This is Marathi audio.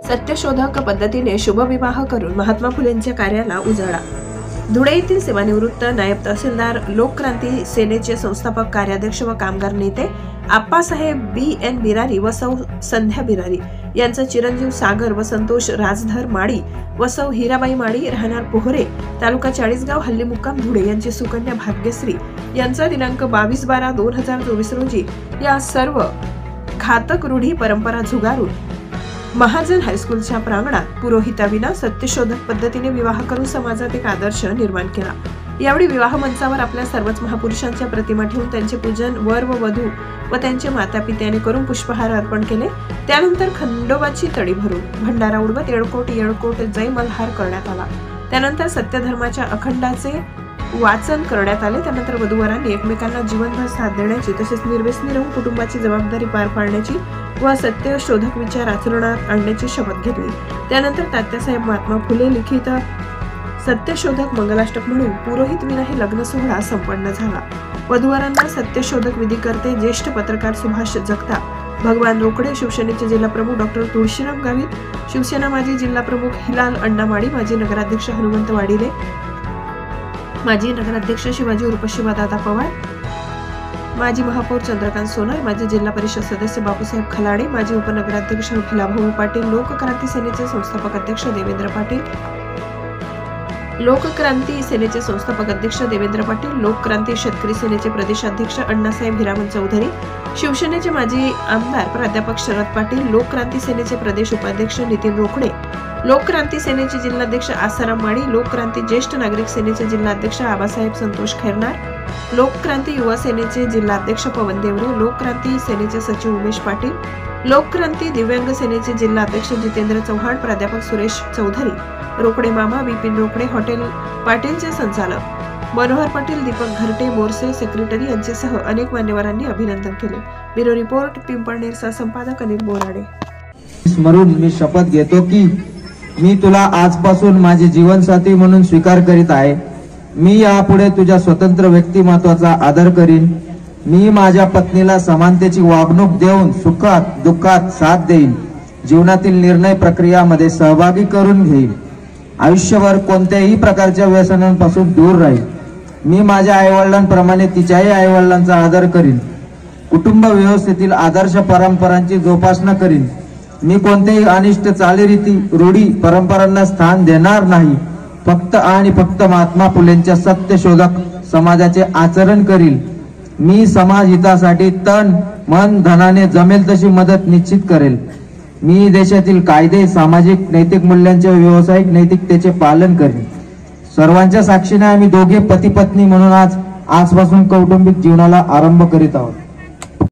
सत्यशोधक पद्धतीने शुभविवाह करून महात्मा फुलेंच्या कार्याला उजाळा। धुळे येथील सेवानिवृत्त नायब तहसीलदार, लोकक्रांती सेनेचे संस्थापक कार्याध्यक्ष व कामगार नेते आप्पासाहेब BN बिरारी व सौ संध्या बिरारी यांचा चिरंजीव सागर व संतोष राजधर माळी व सौ हिराबाई माळी राहणार पोहरे तालुका चाळीसगाव हल्ली मुक्काम धुळे यांची सुकन्या भाग्यश्री यांचा दिनांक 22/12/2024 रोजी या सर्व घातक रूढी परंपरा झुगारून महाजन हायस्कूलच्या प्रांगणात पुरोहिताविना सत्यशोधक पद्धतीने विवाह करून समाजात एक आदर्श निर्माण केला। यावेळी विवाह मंचावर आपल्या सर्वच महापुरुषांच्या प्रतिमा ठेवून त्यांचे पूजन वर व वधू व त्यांचे मातापित्याने करून पुष्पहार अर्पण केले। त्यानंतर खंडोबाची तळी भरून भंडारा उडवत येळकोट येळकोट जय मल्हार करण्यात आला। त्यानंतर सत्यधर्माच्या अखंडाचे वाचन करण्यात आले। त्यानंतर वधूवरांनी एकमेकांना जीवनभर साथ देण्याची तसेच निर्व्यसनी राहून कुटुंबाची जबाबदारी पार पाडण्याची व सत्यशोधक विचार आचरणात आणण्याची शपथ घेतली। त्यानंतर तात्यासाहेब महात्मा फुले लिखित सत्यशोधक मंगलाष्टक म्हणून पुरोहित विना हे लग्न सोहळा संपन्न झाला। वधूवरांना सत्यशोधक विधी करते ज्येष्ठ पत्रकार सुभाष जगताप, भगवान रोकडे, शिवसेनेचे जिल्हा प्रमुख डॉक्टर तुळशीराम गावित, शिवसेना माजी जिल्हा प्रमुख हिलाल अण्णा माळी, माजी नगराध्यक्ष हनुमंत वाडिले, माजी नगराध्यक्ष शिवाजी उर्फ शिवादादा पवार, माजी महापौर चंद्रकांत सोनार, माजी जिल्हा परिषद सदस्य बापूसाहेब खलाडे, माजी उपनगराध्यक्ष अखिलाभाऊ पाटील, लोकक्रांती सेनेचे संस्थापक अध्यक्ष देवेंद्र पाटील, लोकक्रांती सेनेचे संस्थापक अध्यक्ष देवेंद्र पाटील, लोकक्रांती शेतकरी सेनेचे प्रदेशाध्यक्ष अण्णासाहेब हिरामन चौधरी, शिवसेनेचे माजी आमदार प्राध्यापक शरद पाटील, लोकक्रांती सेनेचे प्रदेश उपाध्यक्ष नितीन रोकडे, लोकक्रांती सेनेचे जिल्हाध्यक्ष आसाराम माळी, लोकक्रांती ज्येष्ठ नागरिक सेनेचे जिल्हाध्यक्ष आबासाहेब संतोष खैरनार, लोकक्रांती युवा सेनेचे जिल्हाध्यक्ष पवन देवरे, लोकक्रांती सेनेचे सचिव उमेश पाटील, लोकक्रांती दिव्यांग सेनेचे जिल्हाध्यक्ष जितेंद्र चव्हाण, प्राध्यापक सुरेश चौधरी, रोकडे मामा, विपिन रोकडे, हॉटेल पाटीलचे संचालक मनोहर पाटील, दीपक घरटे, बोरसे सेक्रेटरी यांच्यासह अनेक मान्यवरांनी अभिनंदन केले। ब्युरो रिपोर्ट, पिंपळनेरचा संपादक अनिल बोराडे। स्मरून मी शपथ घेतो की मी तुला आजपासून माझे जीवनसाथी म्हणून स्वीकार करीत आहे। मी यापुढे तुझ्या स्वतंत्र व्यक्तिमत्वाचा आदर करीन। मी माझ्या पत्नीला समानतेची वागणूक देऊन सुखात दुःखात साथ देईन। जीवनातील निर्णय प्रक्रियामध्ये सहभागी करून घेईन। आयुष्यभर कोणत्याही प्रकारच्या व्यसनांपासून दूर राहील। मी माझ्या आईवडिलांप्रमाणे तिच्याही आईवडिलांचा आदर करीन। कुटुंब व्यवस्थेतील आदर्श परंपरांची जोपासना करीन। मी कोणत्याही अनिष्ट चालीरीती रूढी परंपरांना स्थान देणार नाही। फक्त आणि फक्त महात्मा फुलेंच्या सत्यशोधक समाजाचे आचरण करील। मी समाज हितासाठी तन मन धनाने जमेल तशी मदत निश्चित करेल। मी देशातील कायदे, सामाजिक नैतिक मूल्यांचे व्यावसायिक नैतिकतेचे पालन करेन। सर्वांच्या साक्षीने आम्ही दोघे पती पत्नी म्हणून आजपासून कौटुंबिक जीवनाला आरंभ करीत आहोत।